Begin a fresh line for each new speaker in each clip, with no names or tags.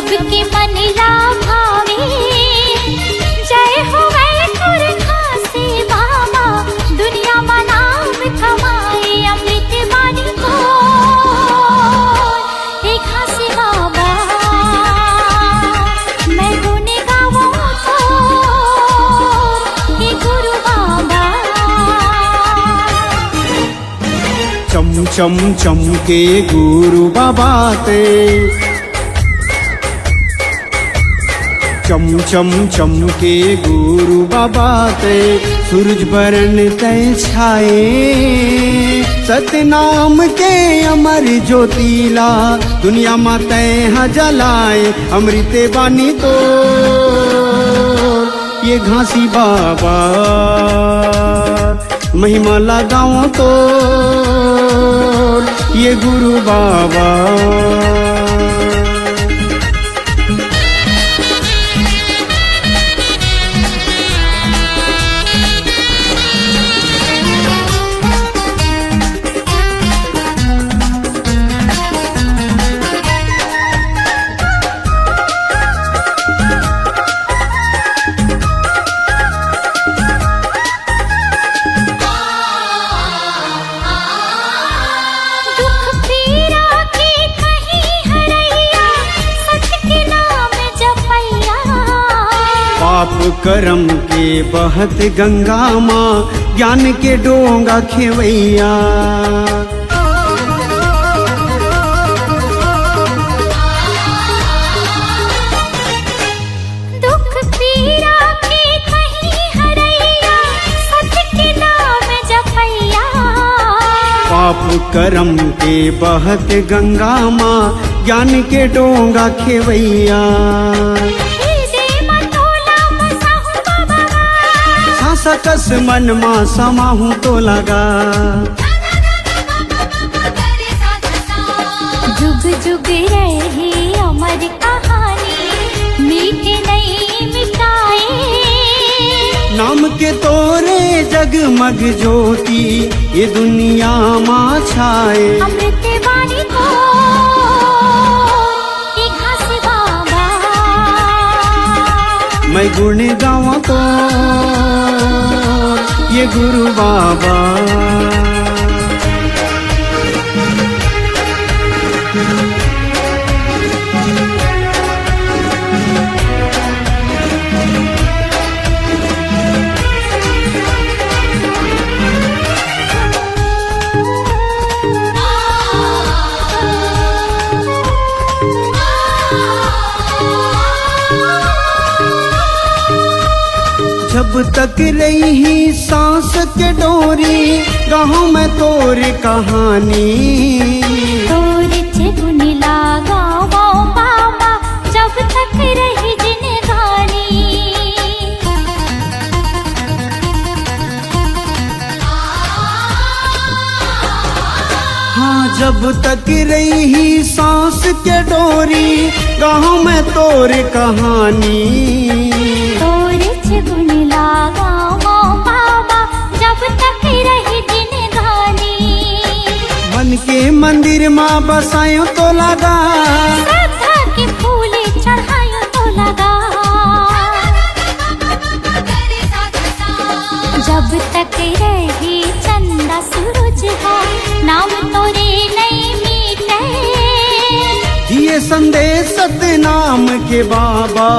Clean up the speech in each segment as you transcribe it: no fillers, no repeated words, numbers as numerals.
सबके मन ला भावे। जय हो वैकुर खासे बाबा, दुनिया में नाम कमाए अमृत बानी को। हे खासे बाबा मैं गुण गाऊं तो, हे गुरु बाबा।
चम चम चमके गुरु बाबा ते, चम चम चमके गुरु बाबा ते, सूरज बरन तय छाए। सतनाम के अमर ज्योतिला, दुनिया में तय जलाए अमृत बानी तो। ये घासी बाबा महिमा लगाओ तो, ये गुरु बाबा। पाप करम के बहत गंगा माँ, ज्ञान के डोंगा खेवैया।
दुख पीरा के कहीं हरैया, सत्य के नाम जपैया।
पाप करम के बहत गंगा माँ, ज्ञान के डोंगा खेवैया। सकस मन मा समाहूं तो लगा,
जुग जुग रहे अमर कहानी, मीठे नहीं मिटाए।
नाम के तोरे जगमग ज्योति, ये दुनिया माँ छाए
अमृत बानी को। हे खासे बाबा
मैं गुण गाऊं तो, ये गुरु बाबा। जब तक रही सांस के डोरी, गाँव में तोर कहानी।
तोर गुण लगाओ बाबा, जब तक रही जिंदगानी।
हाँ जब तक रही सांस के डोरी, गाँव में तोर कहानी।
गुण लगाओ बाबा, जब तक रही जिंदगानी।
मन के मंदिर माँ बसायो तो लगा,
श्रद्धा के फूल चढ़ायो तो लगा। जब तक रही चंदा सूरज हो, नाम तोरे नहीं मिटे।
दिए संदेश सतनाम के बाबा,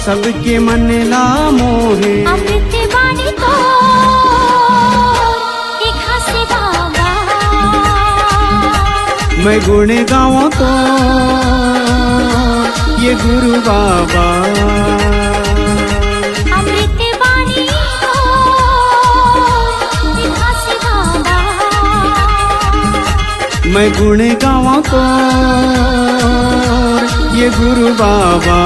सबके मन ला मोहे
अमृत बानी को। हे खासे बाबा
मैं गुण गाऊं तो, ये गुरु बाबा।
अमृत बानी को। हे खासे बाबा
मैं गुण गाऊं तो, ये गुरु बाबा।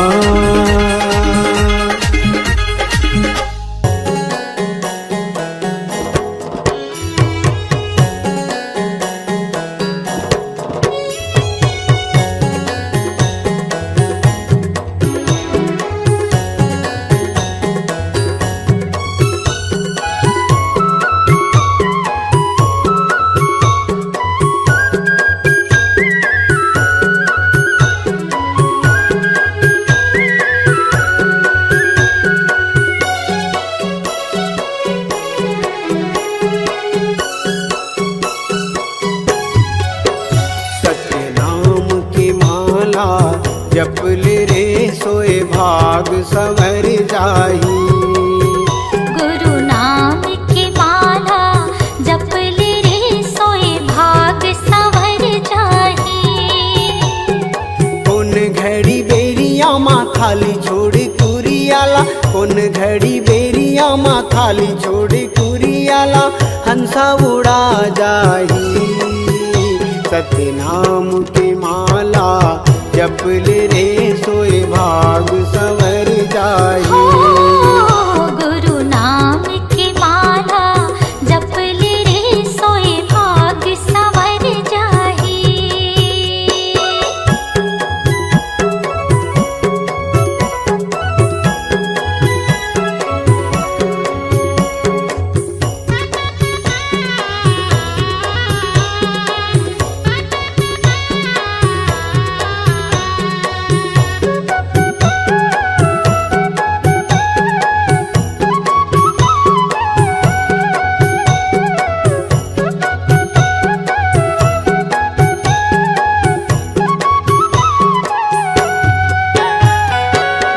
जपले रे सोए भाग सवर जाही।
गुरु नाम की माला जपले रे सोए भाग सवर जाही।
कौन घड़ी बेरिया माँ खाली छोड़ कुरियाला, कौन घड़ी बेरिया माँ खाली छोड़ कुरियाला, हंसा उड़ा जाही। सतनाम की माला जपले रे सोए भाग सवर जाही।
गुरु नाम की माला जपले रे सोए भाग सवर जाही।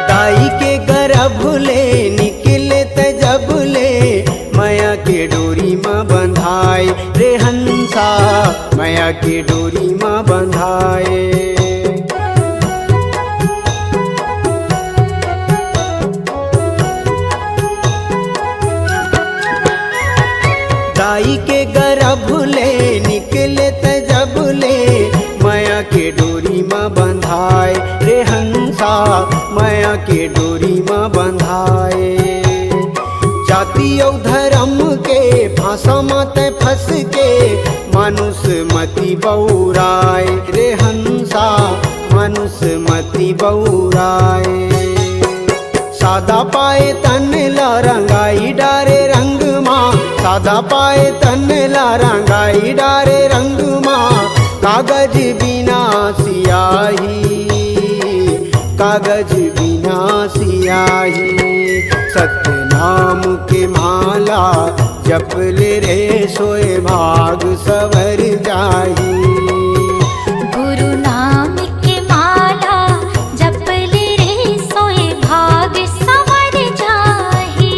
दाई के गर्भ ले निकले तजब ले, माया के डोरी माँ बंधाए रे हंसा, माया के डोरी माँ बंधाए। दाई के गर्भ ले निकले तजब ले, माया के डोरी माँ बंधाए रे हंसा, माया के डोरी माँ बंधाए। जाति और धर्म के फांसा माते फंस के, मानुष मति बौराए रे हंसा, मानुष मति बौराए। सादा पाए तन ला रंगाई डारे रंग माँ, सादा पाए तन ला रंगाई डारे रंग माँ, कागज बिना सियाही, कागज बिना सियाही। सतनाम के माला जपले रे सोए भाग सवर जाही।
गुरु नाम की माला जपले रे सोए भाग सवर जाही।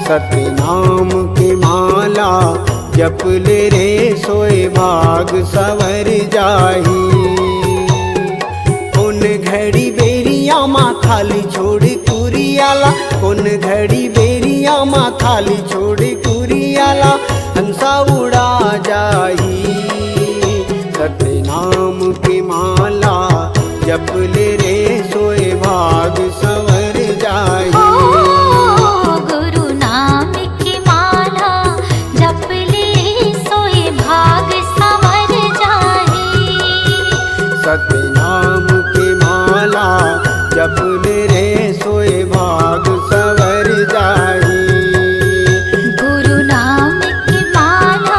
सतनाम के माला जपले रे सोए भाग सवर जाही। कौन घड़ी बेरिया माँ खाली छोड़ कुरियाला, कौन घड़ी बेरिया माँ खाली छोड़ कुरियाला, हंसा उड़ा जाही। सतनाम के माला जपले रे सोए भाग सवर जाही।
गुरु नाम की माला जपले सोए भाग सवर जाही।
सतनाम के माला जपले रे सोए भाग सवर जाही।
गुरु नाम की माला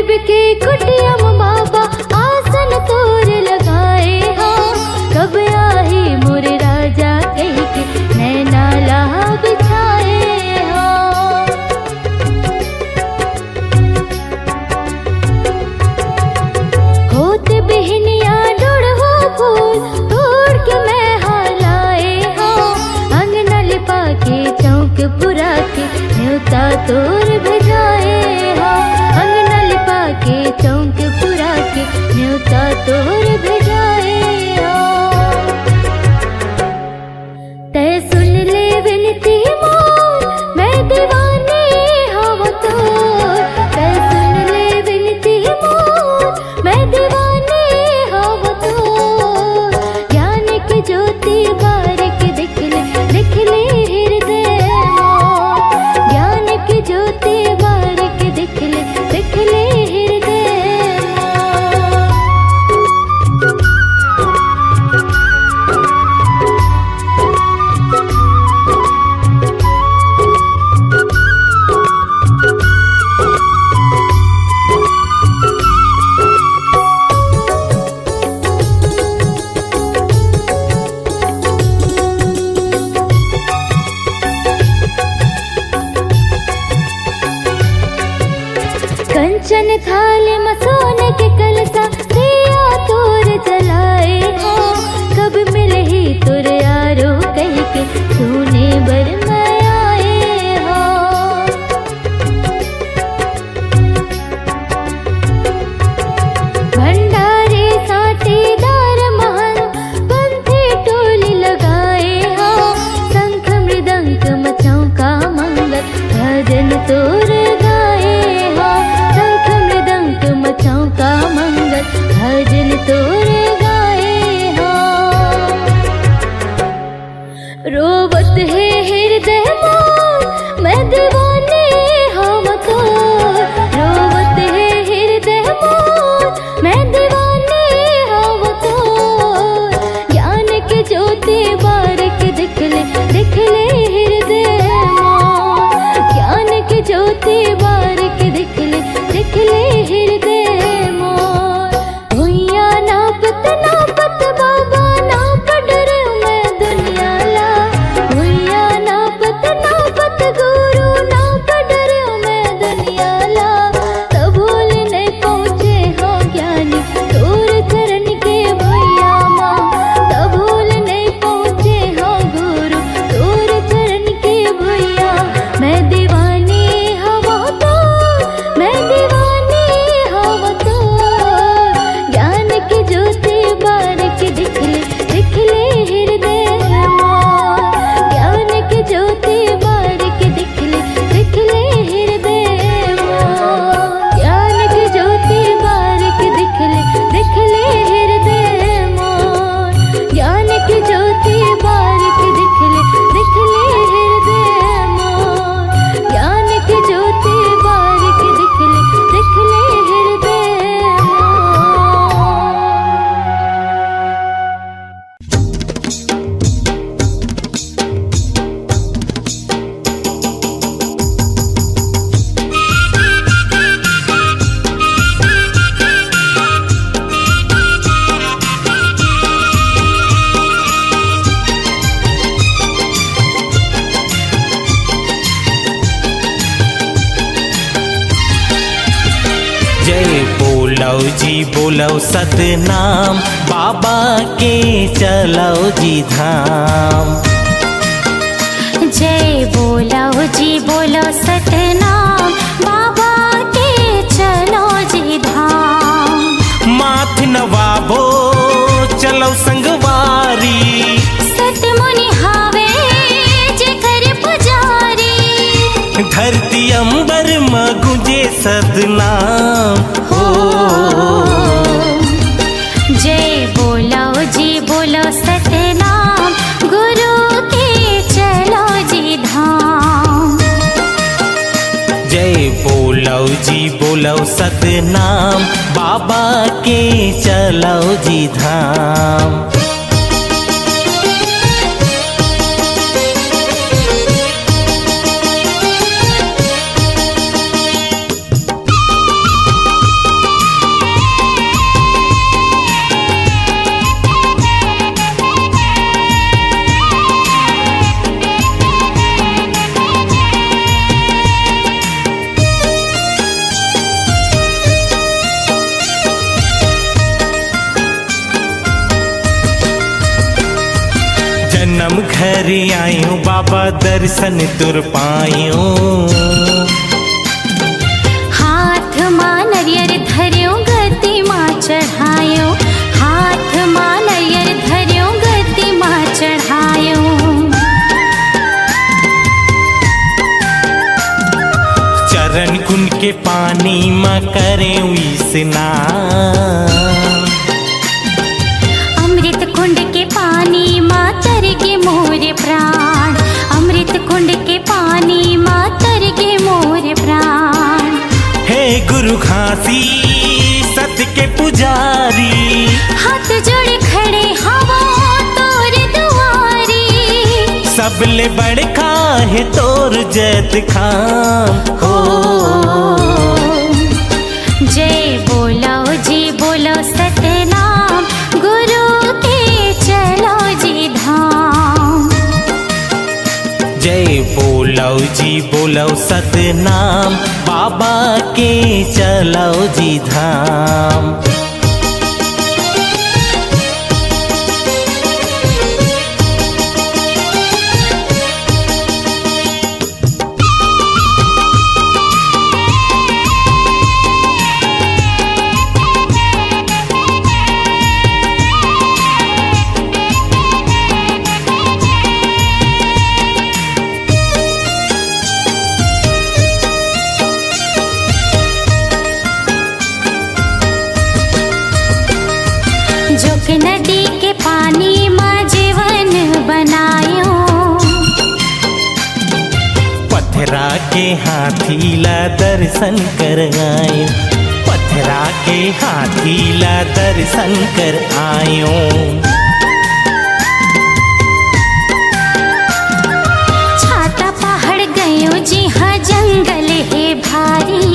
गरीब के कुटिया में बाबा आसन तोर लगाए हो। कब आही मोर राजा कह के नैना लाह बिछाए हो। होत बिहनिया डुड़हो फूल तोड़ के मैं हालाए हो। अंगना लिपा के चौक पुरा के न्योता तोर भेजाए हो। अंगना लिपा के चौक पुरा के न्योता तोर भेजाए हो। तै सुन ले विनती मोर मैं दीवानी हव तोर। तै सुन ले विनती मोर मैं दीवानी हव तोर। ज्ञान की ज्योति बारिक दिख ले हृदय मोर। ज्ञान की ज्योति बारिक दिख ले हृदय मोर। कंचन थाल में सोने के कलसा दिया तोर जलाए हो। कब मिले ही तुर यारो कह के सोने बर मैं आए हो। भंडारे साटीदार महल पंथी टोली लगाए हो। शंख मृदंग मचौका मंगल भजन तोर गाए हो। शंख मृदंग मचौका मंगल भजन तोर गाए हो। रोवत है हृदय मोर मैं दीवानी हव तोर। रोवत है हृदय मोर मैं दीवानी हव तोर। ज्ञान की ज्योति बारिक दिख ले हृदय मोर। ज्ञान की ज्योति बारिक दिख ले हृदय मोर। भुइया नापत नापत बाबा नाप डरे मैं दुनिया ला। भुइया नापत नापत गुरु नाप डरे मैं दुनिया ला। तबोल नहीं पहुँचे हो ज्ञानी तोर चरण के भैया माँ। तबोल नहीं पहुँचे हो गुरु तोर चरण के भैया। मैं दीवानी हव तोर मैं दीवानी हव तोर। ज्ञान की ज्योति बारिक दिख ले हृदय मोर। ज्ञान की ज्योति बारिक दिख ले हृदय मोर। ज्ञान की ज्योति बारिक दिख ले हृदय मोर। ज्ञान की ज्योति बारिक दिख ले हृदय मोर। ज्ञान की ज्योति बारिक दिख ले हृदय
जय बोलो जी बोलो सतनाम बाबा के चलो जी धाम।
जय बोलो जी बोलो सतनाम बाबा के चलो जी धाम।
माथ नवाबो चलो संगवारी।
सतमुनि हावे जेकर पुजारी।
धरती अंबर में गुंजे सतनाम हो।
जय बोलो जी बोलो सतनाम गुरु के चलो जी धाम।
जय बोलो जी बोलो सतनाम बाबा के चलो जी धाम। कर आयूं बाबा दर्शन तुर पायूं।
हाथ मां नरियर धरियो गति मां चढ़ायो, हाथ मां नरियर धरियो गति मां चढ़ायो।
चरण कुंड के पानी मां करें स्नान।
अमृत कुंड के पानी मां तरगे मोर प्राण, अमृत कुंड के पानी मां तरगे मोर प्राण।
हे गुरु घासी सत के पुजारी,
हाथ जोड़ खड़े हवा तोर दुआरी।
सबले बड़का है तोर जैत खान हो।
जय बोलो जी बोलो सतनाम, गुरु के चलो जी धाम।
जय बोलो जी बोलो सतनाम, बाबा के चलो जी धाम।
जोक नदी के पानी मां जीवन बनायो,
पथरा के हाथी ला दर्शन कर आयो, पथरा के हाथी ला दर्शन कर आयो।
छाता पहाड़ गयो जी हाँ जंगल है भारी।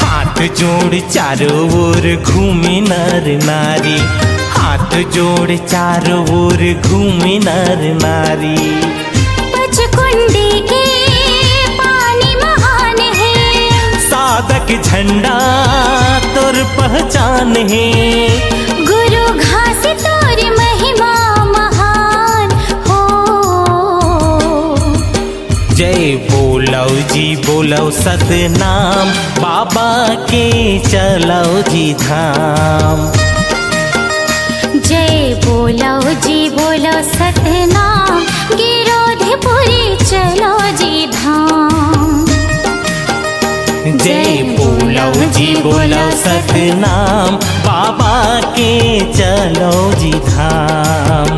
हाथ जोड़ चारों ओर घूमे नर नारी, हाथ जोड़ चारों ओर घूमे नर नारी।
पचकुंडी के पानी महान है,
साधक झंडा तोर पहचान है।
गुरु घासी तोर महिमा महान हो।
जय बोलो जी बोलो सतनाम, बाबा के चलो जी धाम।
जय बोलो जी बोलो सतनाम, गिरोधपुरी चलो जी धाम।
जय बोलो जी बोलो सतनाम, बाबा के चलो जी धाम।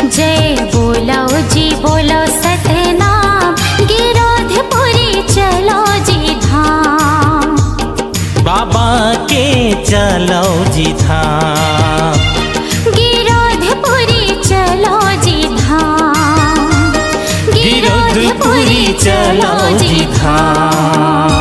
जय बोलो जी बोलो सतनाम, गिरोधपुरी चलो जी धाम।
बाबा के चलो जी धाम।
गिरोधपुरी चलो जी धाम,
गिरोधपुरी चलो जी धाम।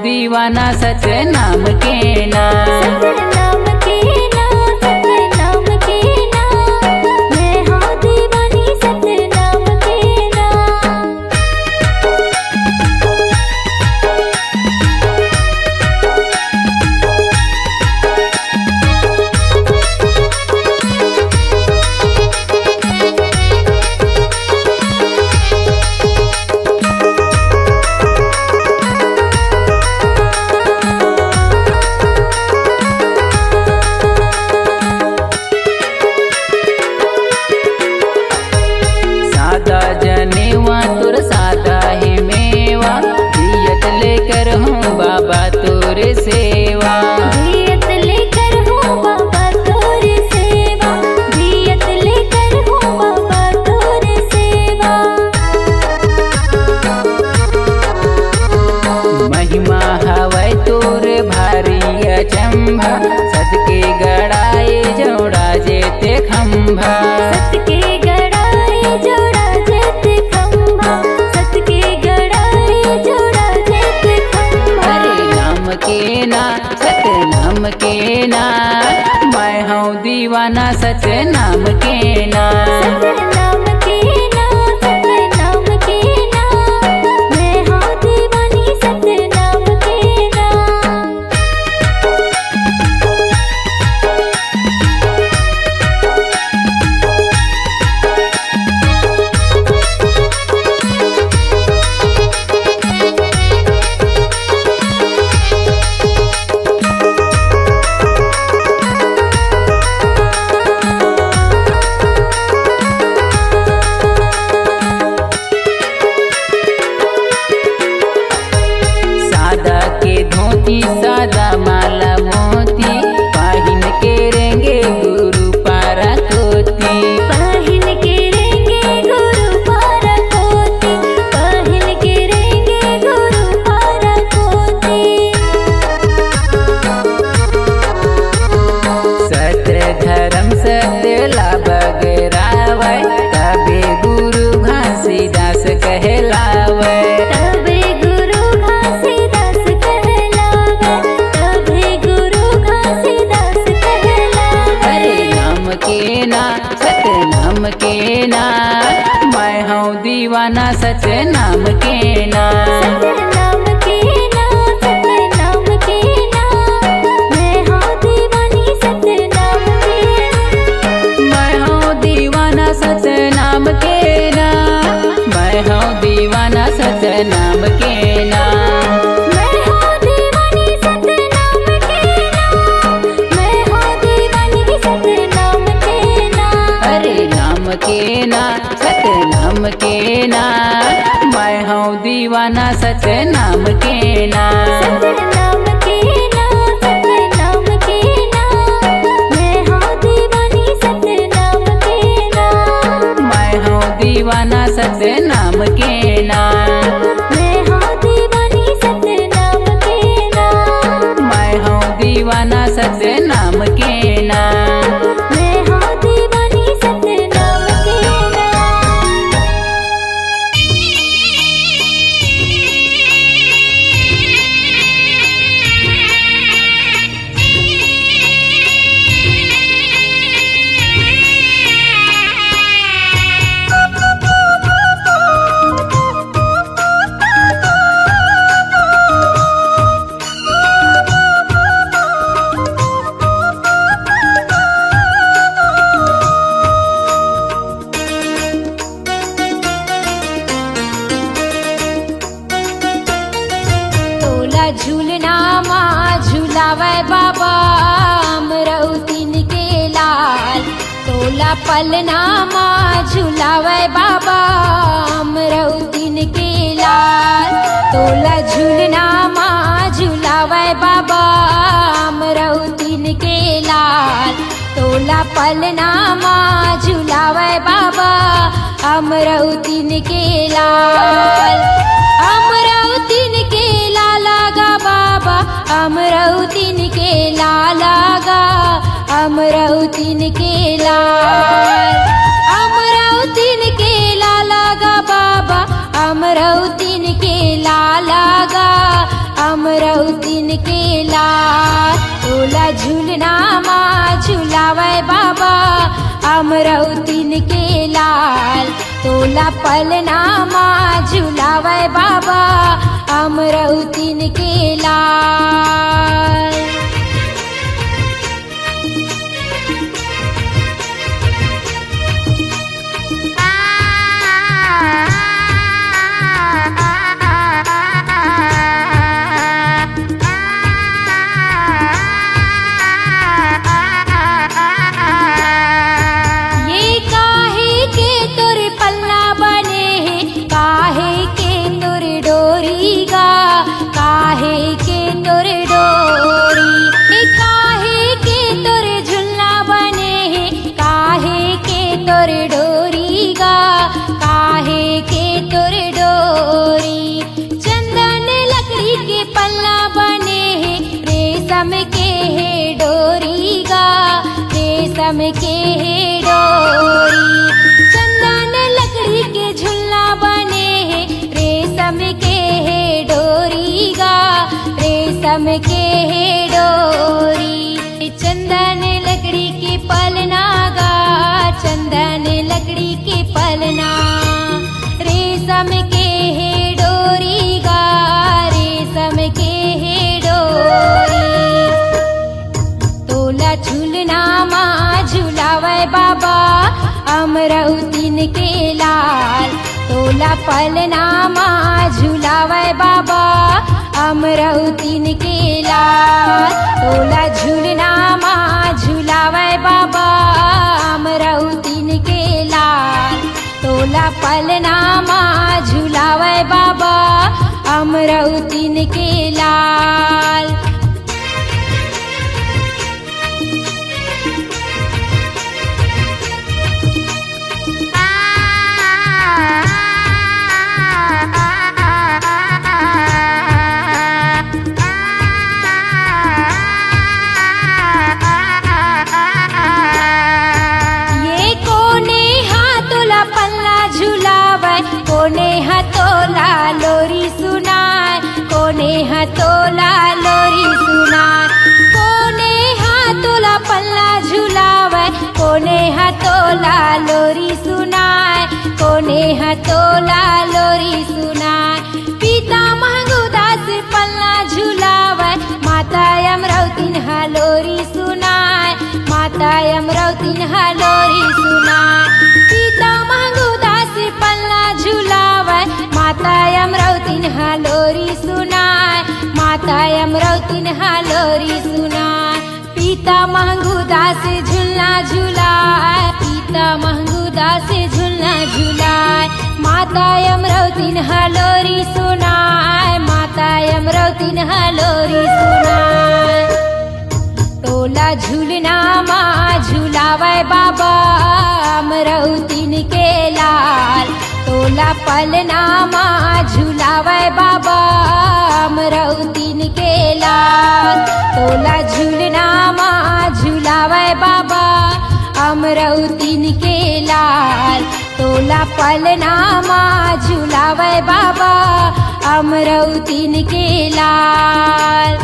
दीवाना सतनाम के ना।
सतनाम के ना, सतनाम के ना, मैं हूँ दीवानी सतनाम के ना।
खंभा।
सत के गड़ाए जोड़ा जेत खंभा, सत के गड़ाए जोड़ा जेत खंभा।
अरे नाम के ना सत नाम के ना, मैं हूँ दीवाना सच नाम के ना।
सत नाम के ना, सत नाम के ना, मैं हूँ दीवानी सत नाम के ना।
सादा के धोती सादा माला मोती, पहिन के रेंगे गुरु पारा कोती।
पहिन के रेंगे गुरु पारा कोती, पहिन के रेंगे गुरु पारा कोती।
सत्य धर्म सत्य बगरावे, तबे गुरु घासीदास कहलावे।
तबे गुरु घासीदास कहलावे, तबे गुरु घासीदास कहलावे।
अरे नाम के ना सत नाम के ना, मैं हूँ दीवाना सच नाम के ना।
सत नाम के ना, सत नाम के ना, मैं हूँ दीवानी सत नाम के ना।
मैं हूँ दीवाना सच नाम के ना, मैं हूँ दीवाना सच नाम के ना।
मैं हूँ दीवानी सत नाम के ना, मैं हूँ दीवानी सत नाम के ना।
अरे नाम के ना सत नाम के ना, मैं हूँ दीवाना सच नाम के ना।
सत नाम के ना, सत नाम के ना, मैं हूँ दीवानी सत नाम के ना।
मैं हूँ दीवाना सच नाम के ना।
मैं हूँ दीवानी सत नाम के ना।
मैं हूँ दीवाना सच नाम के ना।
मैं हूँ दीवानी सत नाम के ना। तोला झूलना माँ झूलावे बाबा, अमरौतीन के लाल। तोला पलना माँ झूलावे बाबा, अमरौतीन के लाल। तोला झूलना माँ झूलावे बाबा, अमरौतीन के लाल। तोला पलना माँ झूलावे बाबा, अमरौतीन के लाल। अमरौतीन के लाला गा बाबा, अमरौतीन के लाला गा, अमरौतीन के लाल। अमरौतीन के लाला गा बाबा, अमरौतीन के लाला गा, अमरौतीन के लाल। तोला झूलना माँ झूलावे बाबा, अमरौतीन के लाल। तोला पलना माँ झूलावे बाबा, अमरौतीन के लाल। ये काहे के तोर पल्ला बने हैं, काहे के तोर डोरी गा, काहे के तोर डोरी। रेशम के डोरी। चंदन लकड़ी के झुलना बने हैं रेशम के डोरी गा, रेशम के डोरी। चंदन लकड़ी के पलना गा, चंदन लकड़ी के पलना। रेशम के डोरी गा, रेशम के डोरी। तोला झूलना माँ झूलावे बाबा अमरौतीन के लाल। तोला पलना माँ झूलावे बाबा अमरौतीन के लाल। तोला झूलना माँ झूलावे बाबा अमरौतीन के लाल। तोला पलना माँ झूलावे बाबा अमरौतीन के लाल। कोने हतोला लोरी सुनाय, कोने हतोला लोरी सुनाय। कोने हतोला पल्ला झुलावे, कोने हतोला लोरी सुनाय, कोने हतोला लोरी सुनाय। पिता महंगुदास पल्ला झुलावे, माता अमरौतीन लोरी सुनाय, माता अमरौतीन लोरी सुनाय। पिता महंगुदास पल्ला झुलावे, माता अमरौतीन लोरी सुनाय, माता अमरौतीन लोरी सुनाय। पिता महंगुदास झुलना झुलाय, पिता महंगुदास झुलना झुलाय। माता अमरौतीन लोरी सुनाय, माता अमरौतीन लोरी सुनाय। तोला झूलना माँ झूलावे बाबा अमरौतीन के लाल। तोला पलना माँ झूलावे बाबा अमरौतीन के लाल। तोला झूलना माँ झूलावे बाबा अमरौतीन के लाल। तोला पलना माँ झूलावे बाबा अमरौतीन के लाल।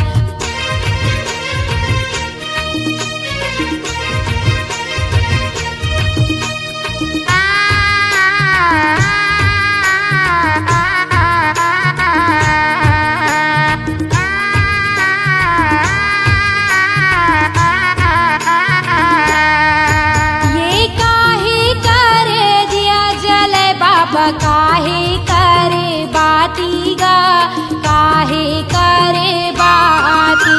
काहे करे बाती गा, काहे करे बाती।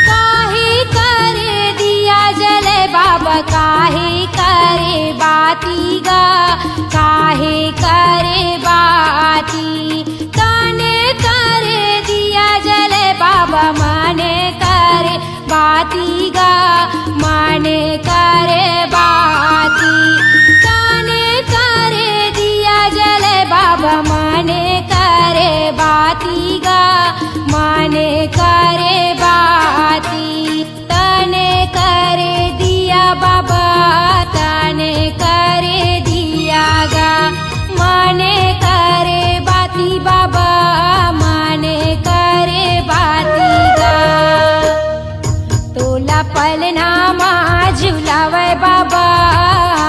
काहे करे दिया जले बाबा, काहे करे बाती गा, काहे करे बाती। काने करे दिया जले बाबा, माने करे बाती गा, माने करे बाती। काने करे दिया जले बाबा, माने करे बाती गा, माने करे बाती। तने करे दिया बाबा, तने करे दिया गा, माने करे बाती बाबा, माने करे बाती गा। तोला पलना माँ झुलावे बाबा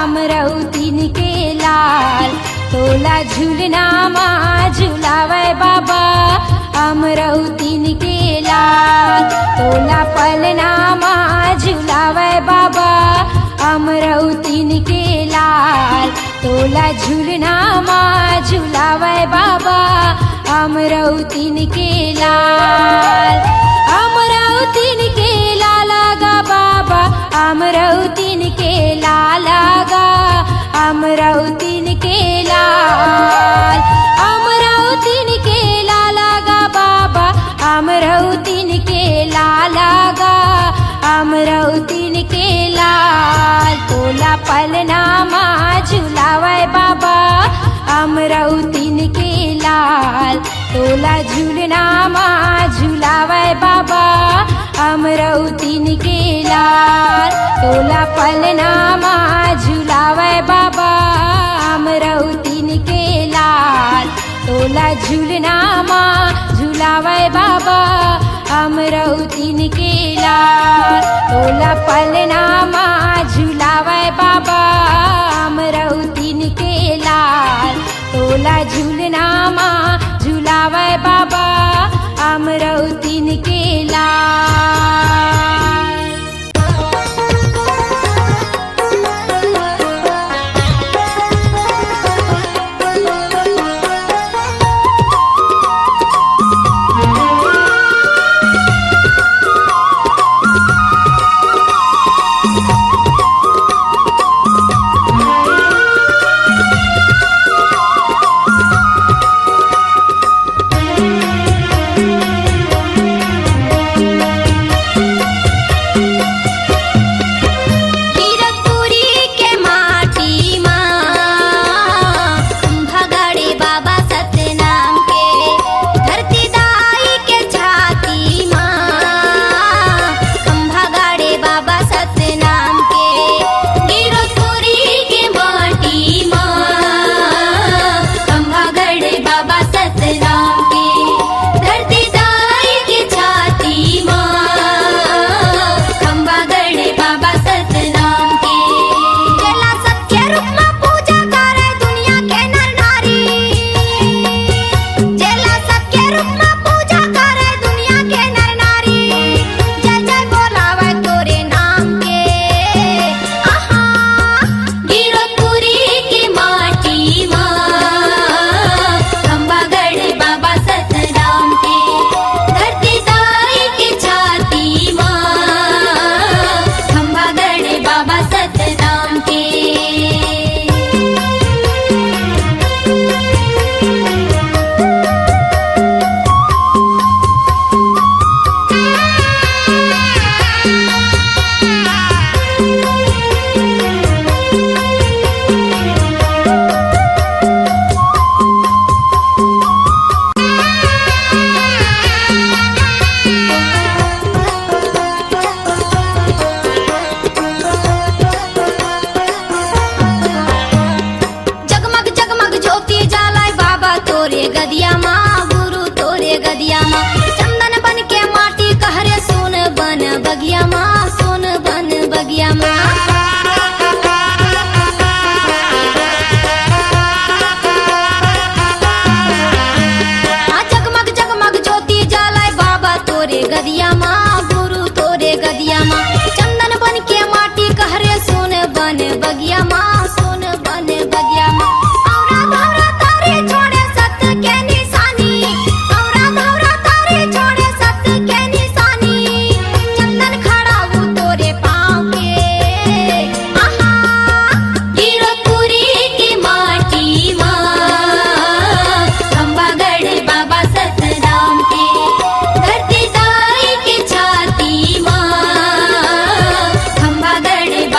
अमरौतीन के लाल। तोला झूलना माँ झुलावे बाबा अमरौतीन के लाल। तोला पलना माँ झुलावे बाबा अमरौतीन के लाल। तोला झूलना माँ झुलावे बाबा अमरौतीन के लाल। अमरौतीन के लाला गा बाबा, अमरौतीन के लाला गा, अमरौतीन के लाल। अमरौतीन के लाला गा बाबा, अमरौतीन के लाला गा, अमरौतीन के लाल। तोला पलना माँ झुलावे बाबा अमरौतीन के लाल। तोला झूलना माँ झुलावे बाबा
अमरौतीन के लाल तोला पलनामा झुलावे बाबा अमरौतीन के लाल तोला झूलनामा झुलावे बाबा अमरौतीन के लाल तोला पलनामा झुलावे बाबा अमरौतीन के लाल तोला झूलनामा झुलावे बाबा अमरौतीन के लाल।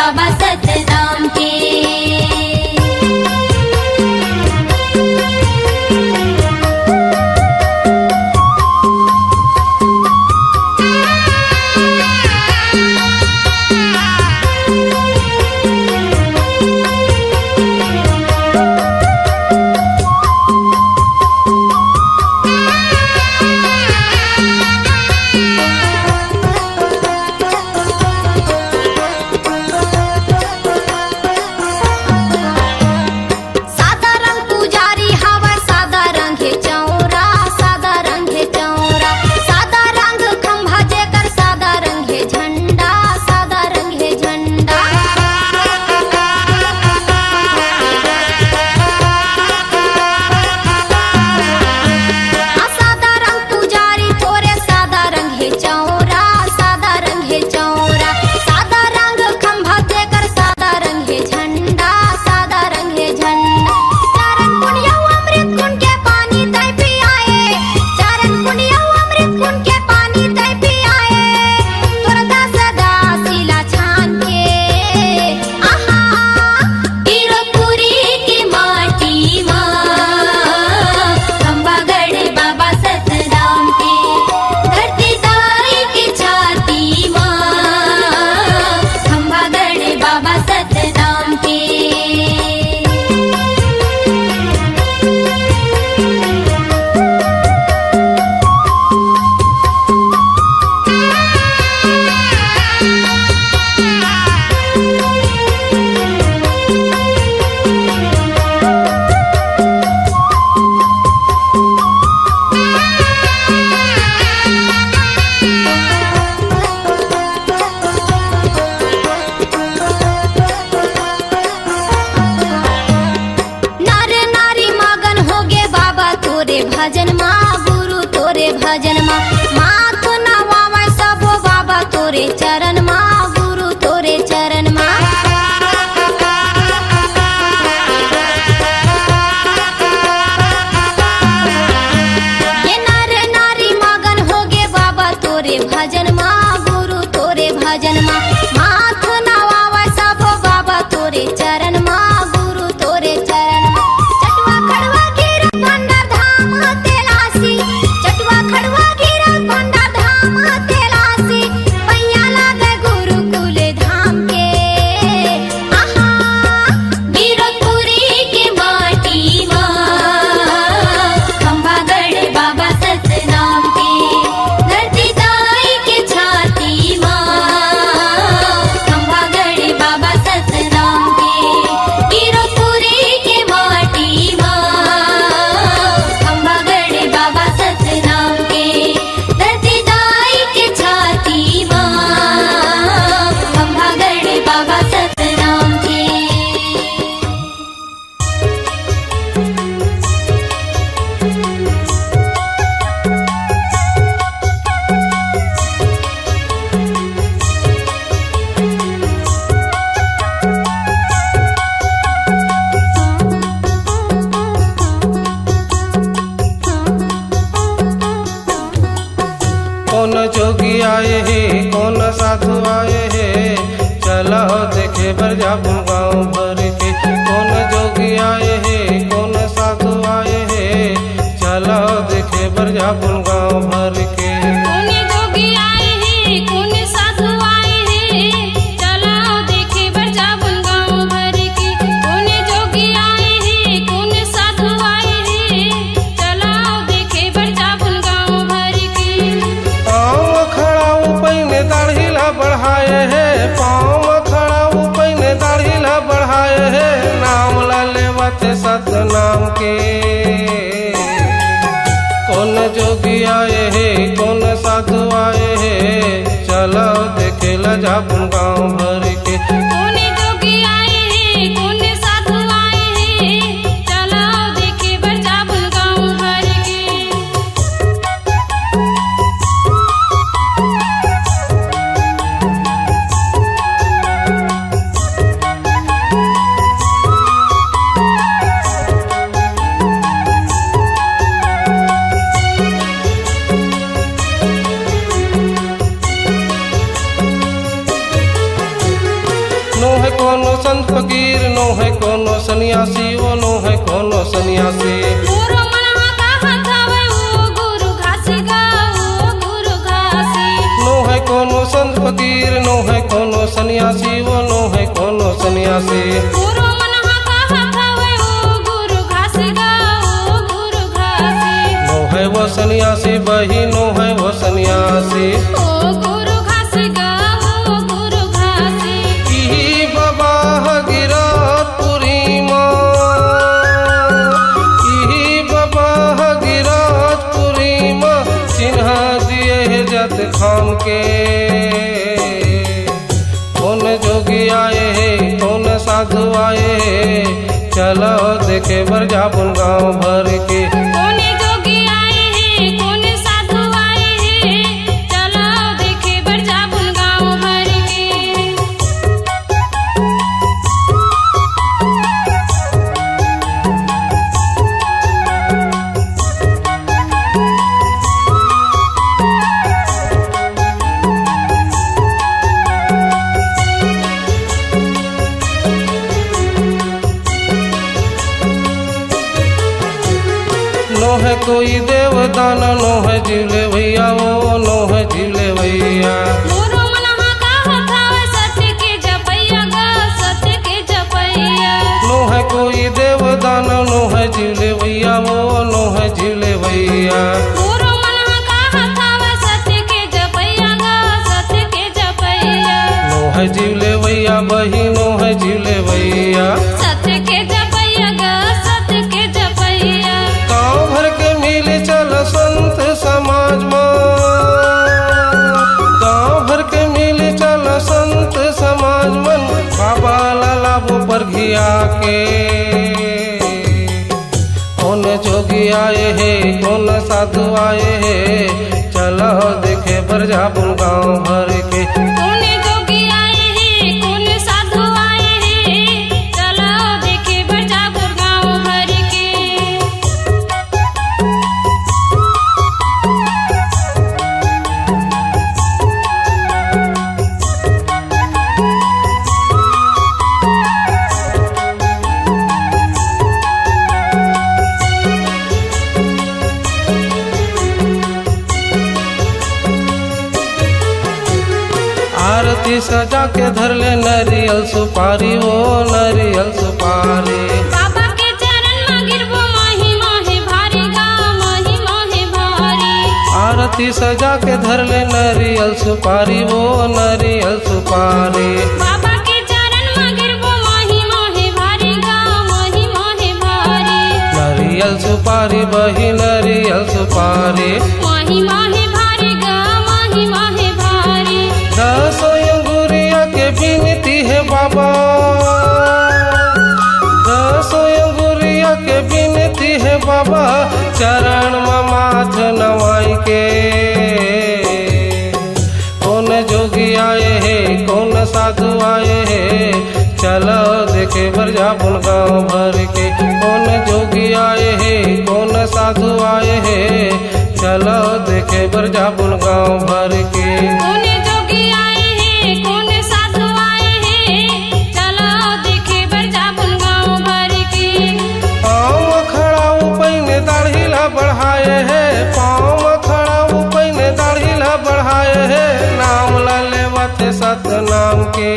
बाबा सतनाम के
भजन माँ गुरु तोरे भजन माँ माथ नवावे सबो बाबा तोरे चरण माँ गुरु तोरे चरण माँ ये नर नारी मगन होगे बाबा तोरे भजन माँ गुरु तोरे भजन माँ माथ नवावे सबो बाबा तोरे चरण माँ गुरु तोरे चरण माँ चटवा खड़वा गिरा भंडार धाम तेलासी चटवा खड़वा गिरा भंडार धाम तेलासी पैया लागे गुरुकुल धाम के आहा वीरपुरी के माटी माँ खंभागढ़ बाबा सतनाम के धरती दाई के छाती माँ खंभागढ़ बाबा सतनाम के वीरपुरी के माटी माँ खंभागढ़ बाबा सतनाम के धरती दाई के छाती माँ खंभागढ़ बाबा सतनाम के
कौन जोगी आए हे कौन साधु आए हे चलो देखे बरजापुर गाँव भर के कौन जोगी आए हे कौन साधु आए हे चलो देखे बरजापुर गाँव भर के
कौन जोगी आए हैं कौन साधु आए हैं चलाओ देखे बरजापुर गाँव भर के कौन जोगी आए हैं कौन साधु आए हैं चलाओ देखे बरजापुर गाँव भर के
पाँव खड़ा पैने दाढ़ीला बढ़ाए है पाँव खड़ा पैने दाढ़ीला बढ़ाए है नाम ला लेवते सतनाम के कौन जोगी आए हे कौन साधु आए हे चलो देखे लजापुर गाँव भर के
कौन जोगी आए हैं कौन साधु आए हैं चलाओ देखे बरजापुर गाँव भर के
नो है कोनो संत फकीर नो है कोनो सन्यासी वो नो है कोनो सन्यासी
गुरु मनहा का हथावे ओ गुरु घासी गा ओ गुरु घासी
नो है कोनो संत फकीर नो है कोनो सन्यासी वो नो है कोनो सन्यासी
गुरु मनहा का हथावे ओ गुरु घासी गा ओ गुरु घासी
नो है वो सन्यासी बही नो है वो सन्यासी
ओ गुरु घासी गा ओ गुरु घासी
ई बाबा गिरतपुरी माँ ई बाबा गिरतपुरी माँ चिन्ह दिए है जत खाम के कौन जोगी आए हे कौन साधु आए हे चलो देखे बरजापुर गाँव भर के
कौन जोगी आए हैं कौन साधु आए हैं चलाओ देखे बरजापुर गाँव भर के
नो है कोई देवदान नो है जीवले भैया वो नो है जीवले भैया
गुरु मनहा का हथावे सत्य के जपैया गा सत्य के जपैया
नो है कोई देवदान नो है जीवले भैया वो नो है जीवले भैया
गुरु मनहा का हथावे सत्य के जपैया गा सत्य के जपैया
नो है जीवले भैया बही नो है जीवले भैया
सत्य के जपैया गा सत्य के जपैया
गाँव भर के मिल चल संत समाज में गाँव भर के मिल चल संत समाज मन बाबा लाला वो पर घिया के कौन जोगी आए हे कौन साधु आए हे चलो देखे बरजापुर गाँव भर के।
कौन जोगी आए हे कौन साधु आए हे चलो देखे बरजापुर गाँव भर के।
आरती सजा के धर ले नरियल सुपारी वो नरियल सुपारी।
बाबा के चरण में गिरबो माही माहे भारी गा माही माहे भारी।
आरती सजा के धर ले नरियल सुपारी वो नरियल सुपारी।
बाबा के चरण में गिरबो माही माहे भारी गा माही माहे भारी।
नरियल सुपारी बही नरियल सुपारी।
माही माहे भारी गा माही माहे भारी।
10 अंगुरिया के बिनती है बाबा 10 अंगुरिया के बिनती है बाबा चरण में माथ नवाई के। कौन जोगी आए हे कौन साधु आए हे चलो देखे बरजापुर गाँव भर के। कौन जोगी आए हे कौन साधु आए हे चलो देखे बरजापुर गाँव भर के।
कौन जोगी आए हे कौन साधु आए हे चलो देखे बरजापुर गाँव भर के।
पाँव खड़ा पैने दाढ़ीला बढ़ाए है पाँव खड़ा पैने दाढ़ीला बढ़ाए है नाम ला लेवाते सतनाम के।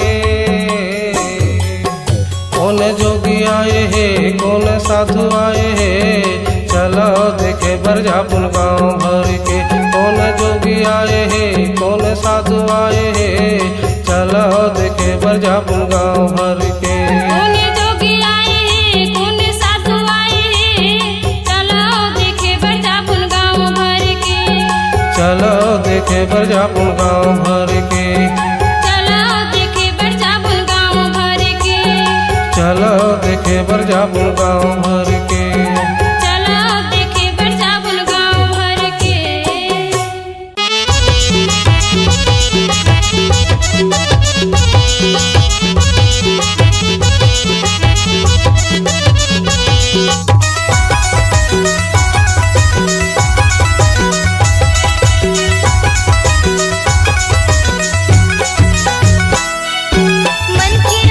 कौन जोगी आए हे कौन साधु आए हे चलो देखे बरजापुर गाँव भर के। कौन जोगी आए हे कौन साधु आए हे चलो देखे बरजापुर गाँव भर के।
कौन जोगी आए हे कौन साधु आए हे चलो देखे बरजापुर गाँव भर के।
चलो देखे बरजापुर गाँव भर के।
चलो देखे बरजापुर गाँव भर के।
चलो देखे बरजापुर गाँव भर के।
चलो देखे बरजापुर गाँव भर के।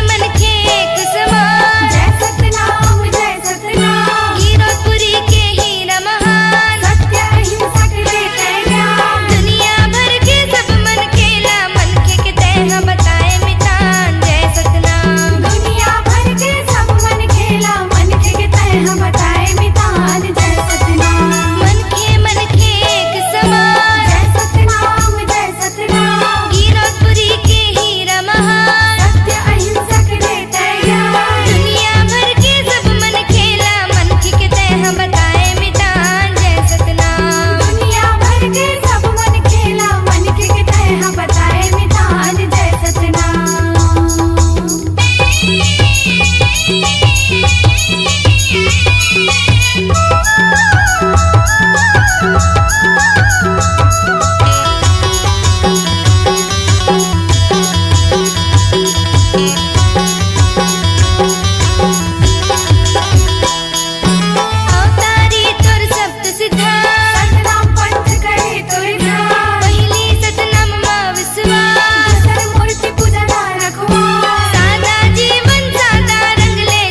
मन के एक समान जय सतनाम गिरपुरी के हीरा महान सत्य अहिंसा के देते ज्ञान दुनिया भर के सब मन खेला मन के तह बताए मितान जय सतनाम दुनिया भर के सब मन खेला मन के तह बताए मितान जय सतनाम मन के एक समान जय सतनाम गिरपुरी के हीरा महान सत्य अहिंसा के देते ज्ञान दुनिया भर के सब मन खेला मन के तह बताए मितान जय सतनाम दुनिया भर के सब मन खेला मन के तह बताए मितान जय सतनाम। अवतारी तोर सप्त सिद्धा सतनाम पंथ करे तोर ध्यान पहली सतनाम मां विश्वास सर मूर्ति पूजा ना रखवा सादा जीवन सादा रंग ले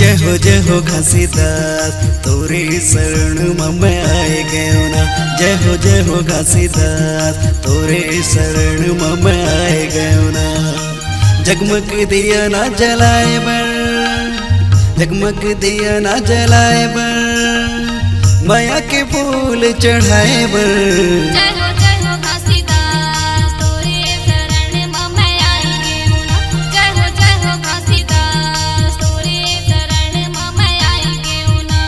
जय हो घासीदास तोरे शरण में मैं आए गयो ना। जय हो घासीदास तोरे शरण में मैं आए गयो ना। जगमग दिया ना जलाए बर, जगमग दिया ना जलाए बर, माया के फूल चढ़ाए बर।
जय हो घासीदास तोरे शरण में मैं आई गेहूं ना। जय हो घासीदास तोरे शरण में मैं आई गेहूं ना।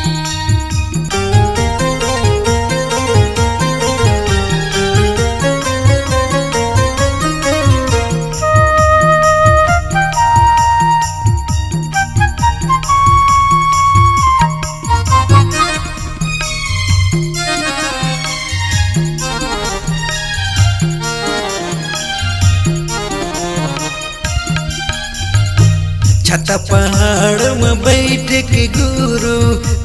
छत पहाड़ में बैठ के गुरु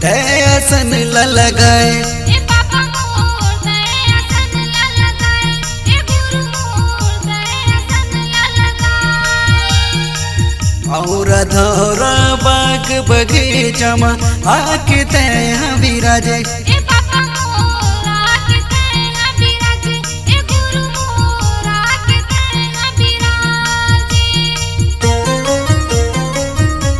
दयासन लगाए।
ए पापा मोर दयासन लगाए, ए गुरु मोर दयासन लगाए।
और धौरा बाग बगीचा में आके तय विराजे।
ए पापा मोर आके तैया बिराजे, ए गुरु मोर आके तैया बिराजे।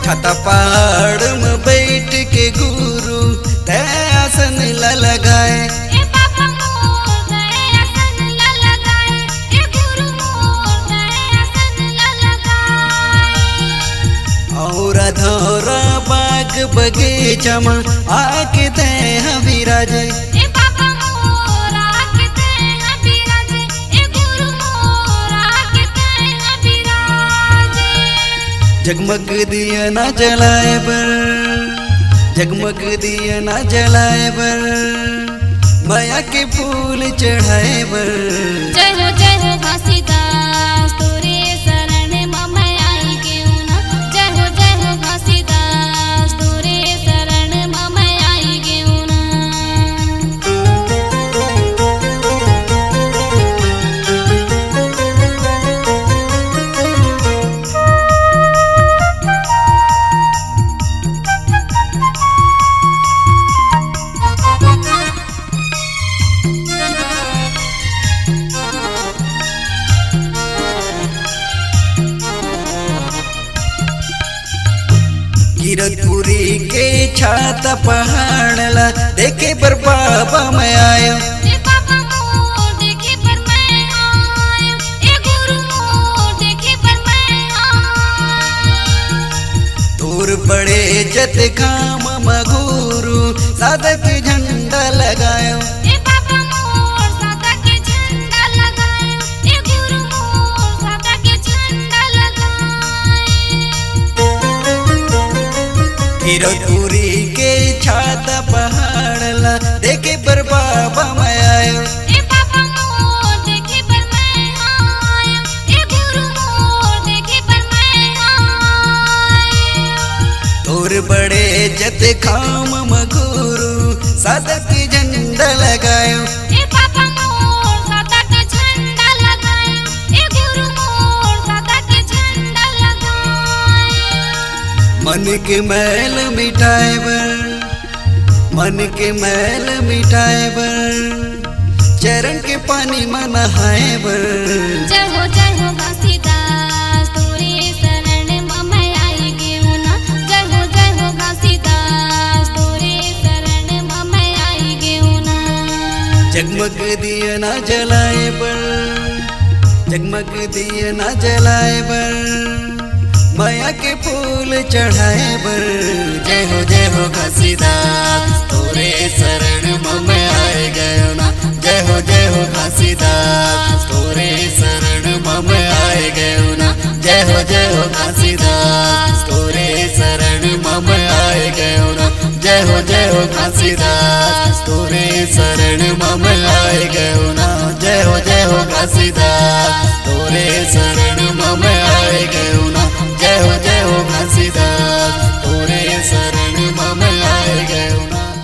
छत पहाड़ में बैठ के गुरु दयासन लगाए।
ए पापा मोर दयासन लगाए, ए गुरु मोर दयासन लगाए।
और धौरा बाग बगीचा में आके तय विराजे।
ए पापा मोर आके तैया बिराजे, ए गुरु मोर आके तैया बिराजे।
जगमग दिया ना जलाए बर, जगमग दिया ना जलाए बर, माया के फूल चढ़ाए बर।
जय हो घासीदास तोरे शरण में मैं आई गेहूं ना। जय हो घासीदास तोरे शरण में मैं आई गेहूं ना।
कीरतपुरी के छात पहाड़ला देखे पर बाबा मैं आयो।
ए पापा मोर देखे पर मैं आयो, ए गुरु मोर देखे पर मैं आयो।
दूर पड़े जत खाम मगुरु साधक झंडा लगायो।
ए पापा मोर सादा के झंडा लगायो, ए गुरु मोर सादा के झंडा लगायो।
कीरतपुरी के छात पहाड़ला देखे पर बाबा मैं आयो।
ए पापा मोर देखे पर मैं आयो, ए गुरु मोर देखे पर मैं आयो।
दूर बड़े जत खाम मगुरु साधक झंडा लगायो।
ए पापा मोर सादा के झंडा लगायो, ए गुरु मोर सादा के झंडा लगायो।
मन के मैल मिटाए बर, मन के मैल मिटाए बर, चरण के पानी में नहाए बर।
जय हो घासीदास तोरे शरण में मैं आई गेहूं ना। जय हो घासीदास तोरे शरण में मैं आई गेहूं ना।
जगमग दिया ना जलाए बर, जगमग दिया ना जलाए बर, माया के फूल चढ़ाए बर। जय हो घासीदास तोरे शरण में मैं आए गयो ना। जय हो घासीदास तोरे शरण में मैं आए गयो ना। जय हो घासीदास तोरे शरण में मैं आए गयो ना। जय हो घासीदास तोरे शरण में मैं आए गयो ना। जय हो घासीदास तोरे शरण